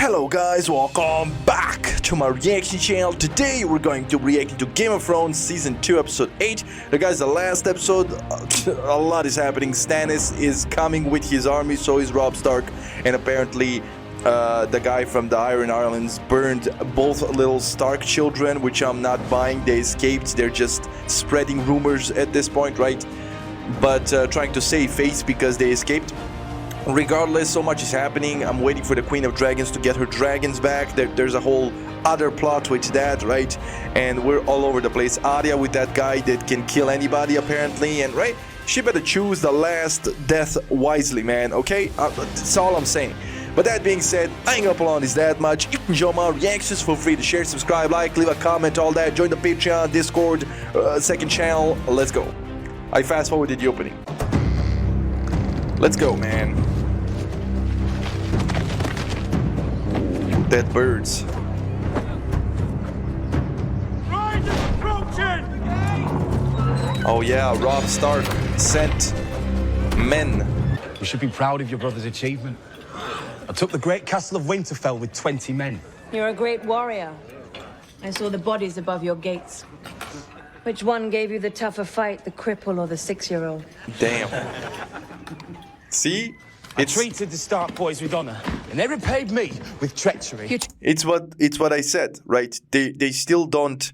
Hello guys, welcome back to my reaction channel. Today we're going to react to Game of Thrones Season 2 Episode 8. Guys, the last episode, a lot is happening. Stannis is coming with his army, so is Robb Stark, and apparently the guy from the Iron Islands burned both little Stark children, which I'm not buying. They escaped. They're just spreading rumors at this point, right? But trying to save face because they escaped. Regardless, so much is happening. I'm waiting for the Queen of Dragons to get her dragons back. There's a whole other plot with that, right? And we're all over the place. Aria with that guy that can kill anybody apparently, and right, she better choose the last death wisely, man. Okay, that's all I'm saying. But that being said, I ain't gonna pull on this that much. If you enjoy my reactions, feel free to share, subscribe, like, leave a comment, all that. Join the Patreon, Discord, second channel. Let's go. I fast forwarded the opening. Let's go, man. Dead birds. Oh yeah, Robb Stark sent men. You should be proud of your brother's achievement. I took the great castle of Winterfell with 20 men. You're a great warrior. I saw the bodies above your gates. Which one gave you the tougher fight, the cripple or the 6-year-old? Damn. See? I treated the Stark boys with honor, and they repaid me with treachery. It's what I said, right? They still don't,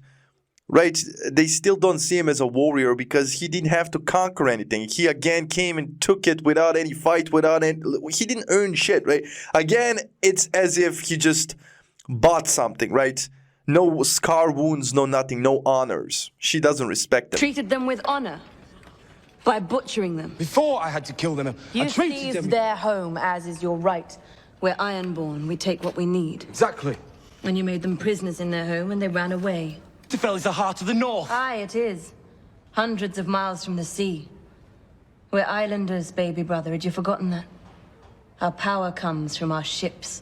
right? They still don't see him as a warrior because he didn't have to conquer anything. He again came and took it without any fight, without any. He didn't earn shit, right? Again, it's as if he just bought something, right? No scar wounds, no nothing, no honors. She doesn't respect them. Treated them with honor. By butchering them. Before I had to kill them, I treated them... their home, as is your right. We're ironborn. We take what we need. Exactly. When you made them prisoners in their home and they ran away. Winterfell is the heart of the north. Aye, it is. Hundreds of miles from the sea. We're islanders, baby brother. Had you forgotten that? Our power comes from our ships.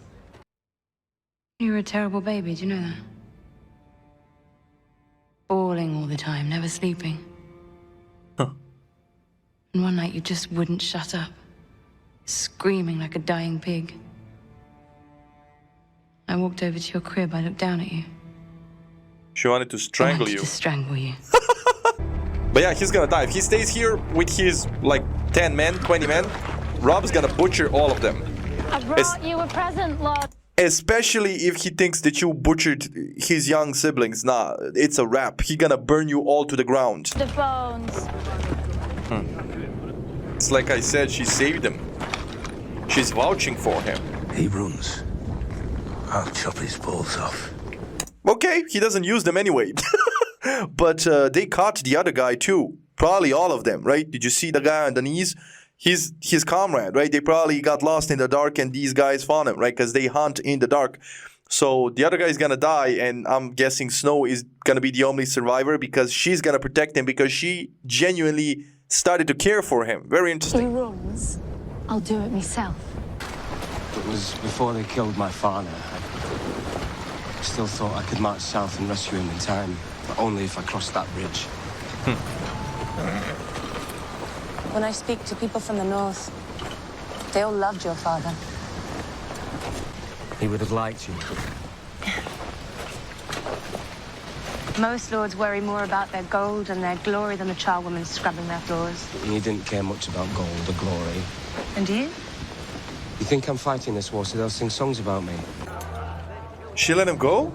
You're a terrible baby, do you know that? Bawling all the time, never sleeping. And one night you just wouldn't shut up, screaming like a dying pig. I walked over to your crib, I looked down at you. She wanted to strangle you. To strangle you. But yeah, he's gonna die. If he stays here with his, like, 10 men, 20 men, Robb's gonna butcher all of them. I brought you a present, Lord. Especially if he thinks that you butchered his young siblings. Nah, it's a wrap. He gonna burn you all to the ground. The bones. It's like I said, she saved him. She's vouching for him. He runs. I'll chop his balls off. Okay, he doesn't use them anyway. But they caught the other guy too. Probably all of them, right? Did you see the guy on the knees? He's his comrade, right? They probably got lost in the dark and these guys found him, right? Because they hunt in the dark. So the other guy is gonna die, and I'm guessing Snow is gonna be the only survivor because she's gonna protect him because she genuinely started to care for him. Very interesting. He runs. I'll do it myself. It was before they killed my father. I still thought I could march south and rescue him in time, but only if I crossed that bridge. When I speak to people from the north, they all loved your father. He would have liked you. Most lords worry more about their gold and their glory than the charwoman scrubbing their floors. He didn't care much about gold or glory. And you? You think I'm fighting this war so they'll sing songs about me? She let him go?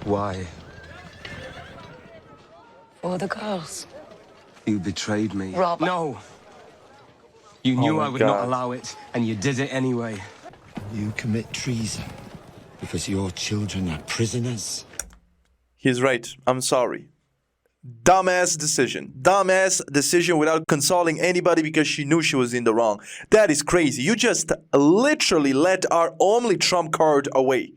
Why? For the girls. You betrayed me. Robb. No! You knew my I would God. not allow it, and you did it anyway. You commit treason because your children are prisoners. He's right. I'm sorry. Dumbass decision. Dumbass decision without consulting anybody because she knew she was in the wrong. That is crazy. You just literally let our only trump card away.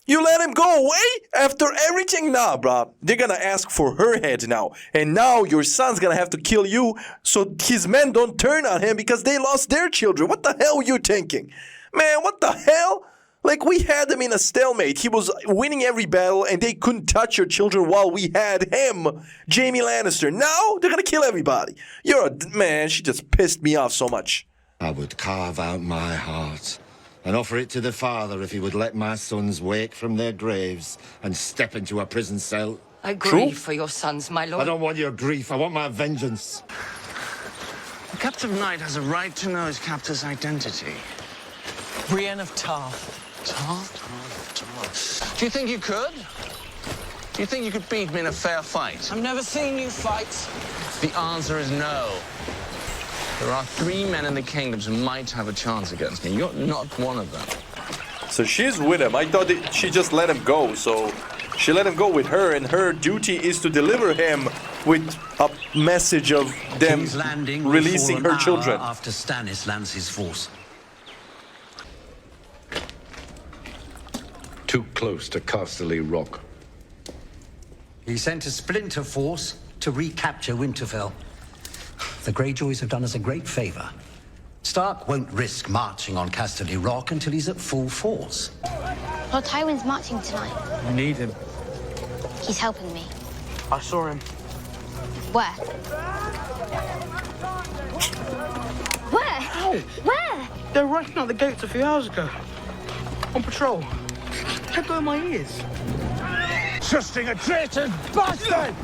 You let him go away after everything? Nah, bro. They're gonna ask for her head now. And now your son's gonna have to kill you so his men don't turn on him because they lost their children. What the hell are you thinking? Man, what the hell? Like, we had him in a stalemate. He was winning every battle, and they couldn't touch your children while we had him, Jaime Lannister. Now, they're gonna kill everybody. You're a... Man, she just pissed me off so much. I would carve out my heart and offer it to the Father if he would let my sons wake from their graves and step into a prison cell. I grieve for your sons, my lord. I don't want your grief, I want my vengeance. The captive knight has a right to know his captor's identity. Brienne of Tarth. Tarth. Do you think you could? Do you think you could beat me in a fair fight? I've never seen you fight. The answer is no. There are 3 men in the kingdoms who might have a chance against me. You're not one of them. So she's with him. I thought that she just let him go, so she let him go with her, and her duty is to deliver him with a message of them King's Landing will releasing fall her an hour children. after Stannis lands his force. Too close to Casterly Rock. He sent a splinter force to recapture Winterfell. The Greyjoys have done us a great favor. Stark won't risk marching on Casterly Rock until he's at full force. Lord Tywin's marching tonight. You need him. He's helping me. I saw him. Where? Where? Where? They were rushing out the gates a few hours ago. On patrol. Kept going my ears. Trusting a traitor bastard!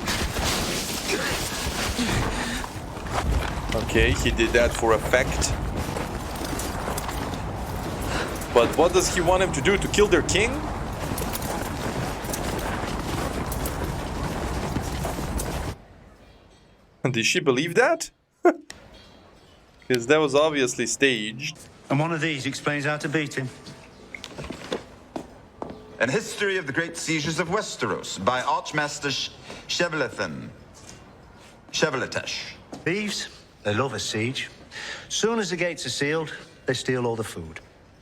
Okay, he did that for effect. But what does he want him to do? To kill their king? Did she believe that? Because that was obviously staged. And one of these explains how to beat him. An History of the Great Sieges of Westeros by Archmaster Chevalethan. Chevaletesh. Thieves, they love a siege. Soon as the gates are sealed, they steal all the food.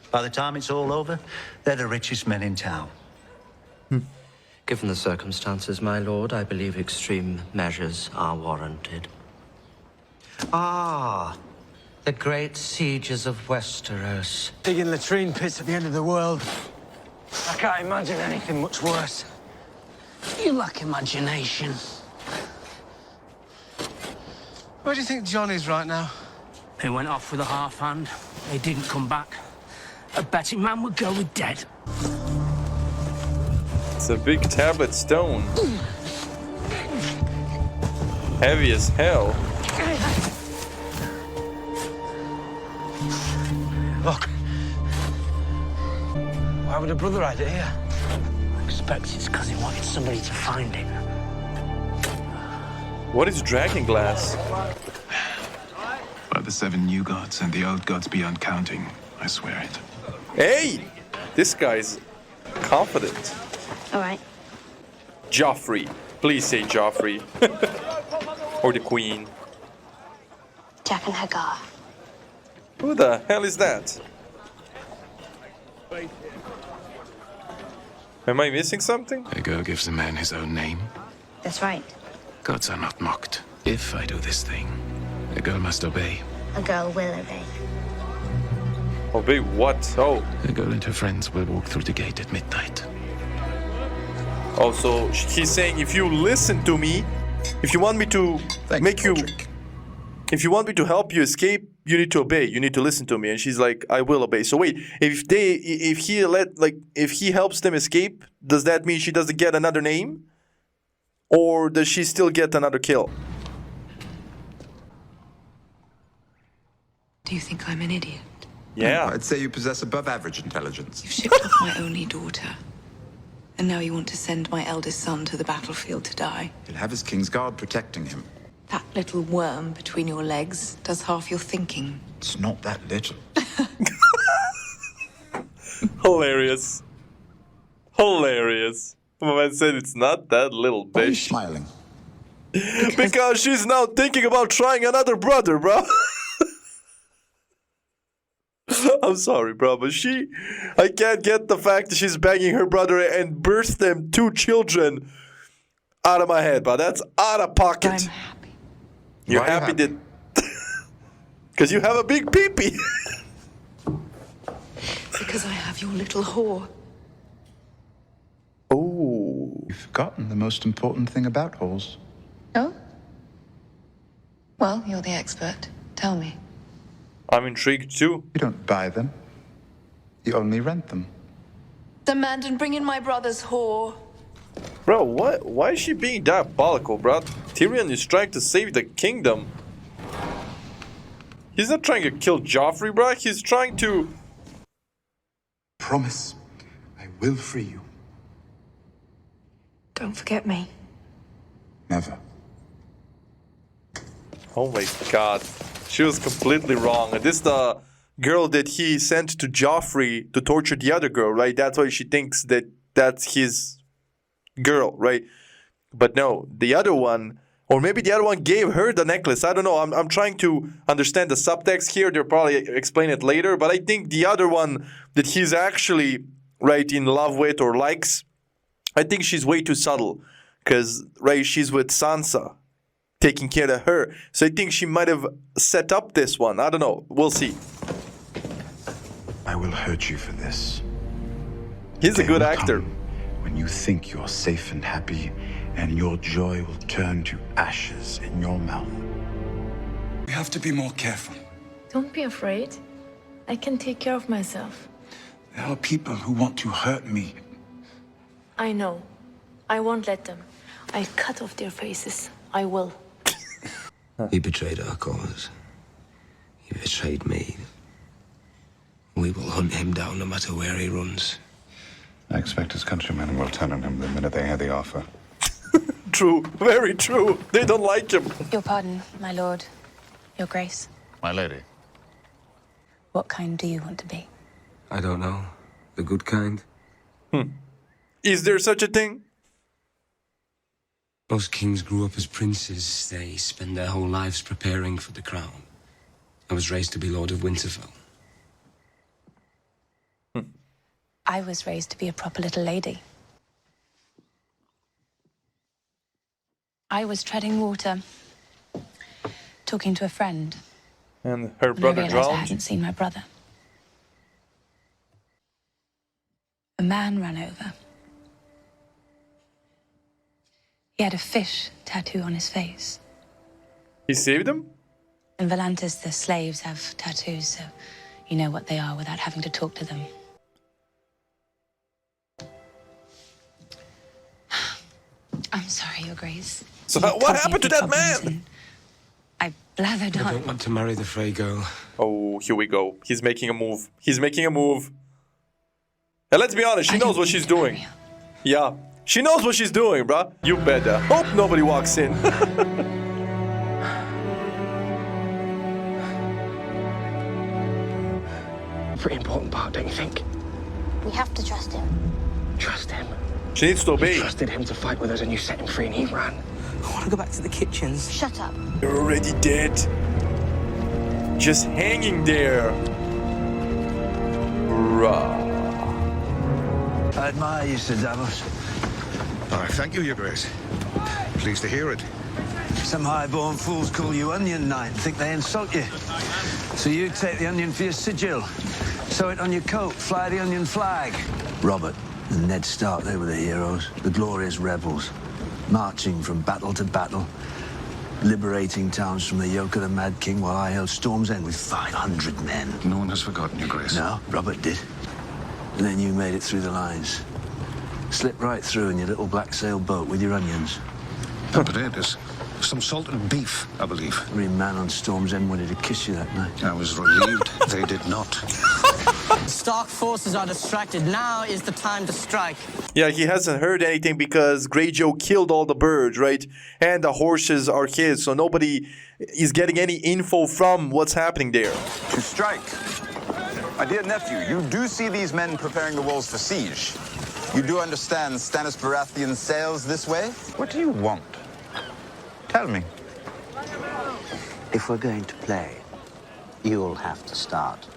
By the time it's all over, they're the richest men in town. Given the circumstances, my lord, I believe extreme measures are warranted. Ah, the great sieges of Westeros. Digging latrine pits at the end of the world. I can't imagine anything much worse. You lack imagination. Where do you think John is right now? He went off with a half hand. He didn't come back. A betting man would go with dead. It's a big tablet stone. Heavy as hell. Look. Why would a brother hide it here? I expect it's because he wanted somebody to find it. What is dragon glass? By the 7 new gods and the old gods beyond counting, I swear it. Hey! This guy's confident. All right. Joffrey. Please say Joffrey. Or the queen. Jack and Hagar. Who the hell is that? Am I missing something? A girl gives a man his own name. That's right. Gods are not mocked. If I do this thing, a girl must obey. A girl will obey. Obey what? Oh. A girl and her friends will walk through the gate at midnight. Oh, so he's saying if you listen to me, if you want me to if you want me to help you escape, you need to obey. You need to listen to me. And she's like, I will obey. So wait, if he helps them escape, does that mean she doesn't get another name? Or does she still get another kill? Do you think I'm an idiot? Yeah. I'd say you possess above average intelligence. You've shipped off my only daughter. And now you want to send my eldest son to the battlefield to die. He'll have his king's guard protecting him. That little worm between your legs does half your thinking. It's not that little. Hilarious. Hilarious. My man said it's not that little bitch. Why are you smiling? Because she's now thinking about trying another brother, bro. I'm sorry, bro, but I can't get the fact that she's banging her brother and birthed them 2 children out of my head, but that's out of pocket. I'm happy. You're happy that... Because you have a big peepee. Because I have your little whore. Oh. You've forgotten the most important thing about whores. Oh? Well, you're the expert. Tell me. I'm intrigued too. You don't buy them. You only rent them. Demand and bring in my brother's whore. Bro, what? Why is she being diabolical, bro? Tyrion is trying to save the kingdom. He's not trying to kill Joffrey, bro. He's trying to... Promise, I will free you. Don't forget me. Never. Oh my god. She was completely wrong. This is the girl that he sent to Joffrey to torture the other girl, right? That's why she thinks that that's his girl, right? But no, the other one, or maybe the other one gave her the necklace. I don't know. I'm trying to understand the subtext here. They'll probably explain it later. But I think the other one that he's actually, right, in love with or likes, I think she's way too subtle. Because, right, she's with Sansa, taking care of her. So I think she might have set up this one. I don't know. We'll see. I will hurt you for this. He's a good actor. When you think you're safe and happy, and your joy will turn to ashes in your mouth. We have to be more careful. Don't be afraid. I can take care of myself. There are people who want to hurt me. I know. I won't let them. I'll cut off their faces. I will. He betrayed our cause. He betrayed me. We will hunt him down no matter where he runs. I expect his countrymen will turn on him the minute they hear the offer. True. Very true. They don't like him. Your pardon, my lord. Your grace. My lady. What kind do you want to be? I don't know. The good kind? Is there such a thing? Most kings grew up as princes. They spend their whole lives preparing for the crown. I was raised to be Lord of Winterfell. I was raised to be a proper little lady. I was treading water, talking to a friend. And her And brother I realized I drowned? hadn't seen my brother. A man ran over. He had a fish tattoo on his face. He saved him? In Volantis, the slaves have tattoos, so you know what they are without having to talk to them. I'm sorry, Your Grace. So You what caused me happened to a few that problems man? and I blathered I on. don't want to marry the Frey girl. Oh, here we go. He's making a move. He's making a move. And let's be honest, she knows what she's doing. Yeah, she knows what she's doing, bruh. You better. Hope nobody walks in. Pretty important part, don't you think? We have to trust him. Trust him. She needs to obey. You trusted him to fight with us and you set him free and he ran. I want to go back to the kitchens. Shut up. You're already dead. Just hanging there. Bruh. I admire you, Sir Davos. I thank you, Your Grace. Pleased to hear it. Some high-born fools call you Onion Knight and think they insult you. So you take the onion for your sigil. Sew it on your coat, fly the onion flag. Robert and Ned Stark, they were the heroes, the glorious rebels, marching from battle to battle, liberating towns from the yoke of the Mad King while I held Storm's End with 500 men. No one has forgotten, Your Grace. No, Robert did. And then you made it through the lines. Slipped right through in your little black sail boat with your onions. Potatoes. Some salted beef, I believe. Every man on Storm's End wanted to kiss you that night. I was relieved they did not. Stark forces are distracted. Now is the time to strike. Yeah, he hasn't heard anything because Greyjoy killed all the birds, right? And the horses are his, so nobody is getting any info from what's happening there. To strike. My dear nephew, you do see these men preparing the walls for siege. You do understand Stannis Baratheon sails this way? What do you want? Tell me. If we're going to play, you'll have to start.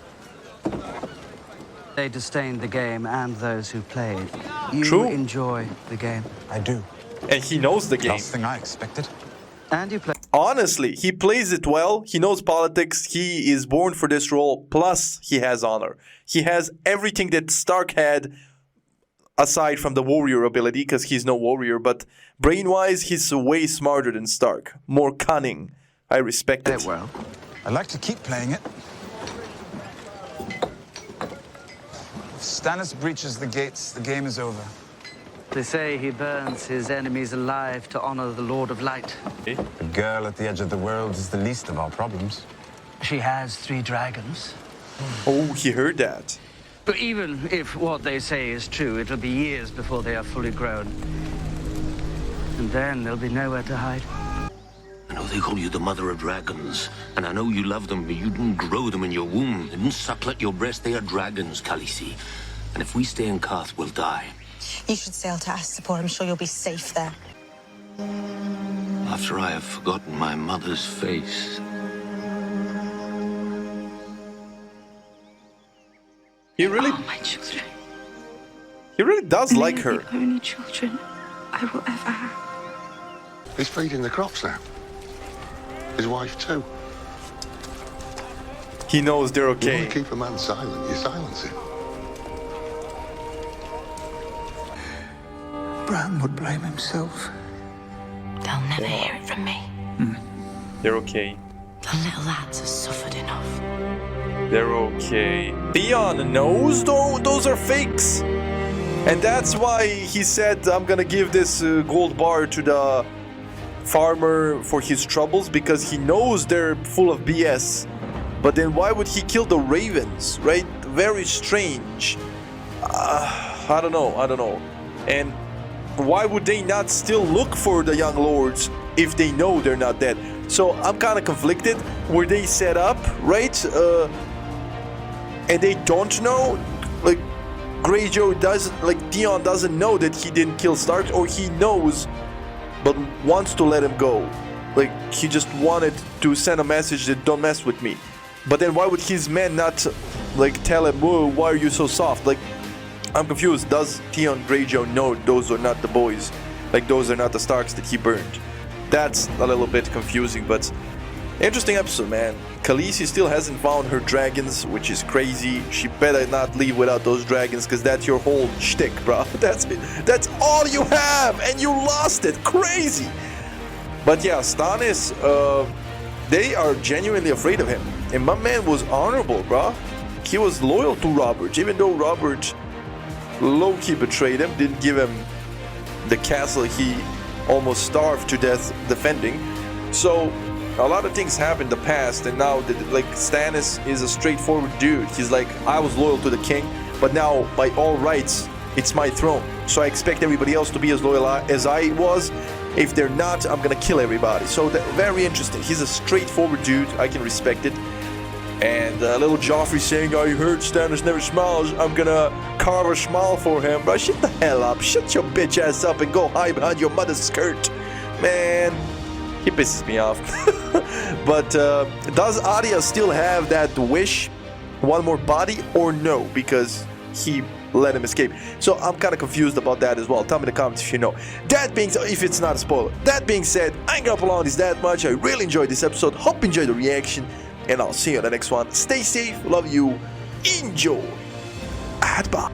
They disdain the game and those who play it. You True. enjoy the game. I do. And he knows the game. Last thing I expected. And you play. Honestly, he plays it well. He knows politics. He is born for this role. Plus, he has honor. He has everything that Stark had, aside from the warrior ability, because he's no warrior. But brain-wise, he's way smarter than Stark. More cunning. I respect it. Well, I'd like to keep playing it. If Stannis breaches the gates, the game is over. They say he burns his enemies alive to honor the Lord of Light. The girl at the edge of the world is the least of our problems. She has 3 dragons. Oh, he heard that. But even if what they say is true, it'll be years before they are fully grown. And then there'll be nowhere to hide. I know they call you the mother of dragons, and I know you love them, but you didn't grow them in your womb. They didn't suckle at your breast. They are dragons, Khaleesi. And if we stay in Karth, we'll die. You should sail to Astapor. I'm sure you'll be safe there. After I have forgotten my mother's face. He really... Oh, my children. He really does like her. The only children I will ever have. He's feeding the crops now. His wife too. He knows they're You okay. want to keep a man silent, you silence him. Bran would blame himself. They'll never hear it from me. They're okay. The little lads have suffered enough. They're okay. Theon knows those are fakes. And that's why he said, I'm gonna give this gold bar to the farmer for his troubles, because he knows they're full of BS. But then why would he kill the ravens, right? Very strange. I don't know. And why would they not still look for the young lords if they know they're not dead? So I'm kind of conflicted. Were they set up, right? And they don't know? Like, Greyjoy doesn't, like, Theon doesn't know that he didn't kill Stark, or he knows but wants to let him go. Like, he just wanted to send a message that don't mess with me. But then why would his men not, like, tell him, whoa, why are you so soft? Like, I'm confused. Does Theon Greyjoy know those are not the boys? Like, those are not the Starks that he burned? That's a little bit confusing, but interesting episode, man. Khaleesi still hasn't found her dragons, which is crazy. She better not leave without those dragons, because that's your whole shtick, bro. That's all you have, and you lost it. Crazy. But yeah, Stannis, they are genuinely afraid of him. And my man was honorable, bro. He was loyal to Robert, even though Robert low-key betrayed him, didn't give him the castle he almost starved to death defending. So a lot of things happened in the past, and now like Stannis is a straightforward dude. He's like, I was loyal to the king, but now by all rights it's my throne, so I expect everybody else to be as loyal as I was. If they're not, I'm gonna kill everybody. So very interesting. He's a straightforward dude. I can respect it. And little Joffrey saying, I heard Stannis never smiles, I'm gonna carve a smile for him. Bro, shut the hell up. Shut your bitch ass up and go hide behind your mother's skirt. Man, he pisses me off. But does Aria still have that wish? One more body or no? Because he let him escape. So I'm kind of confused about that as well. Tell me in the comments if you know. That being said, if it's not a spoiler. That being said, I ain't gonna prolong this that much. I really enjoyed this episode. Hope you enjoyed the reaction. And I'll see you in the next one. Stay safe. Love you. Enjoy. Bye.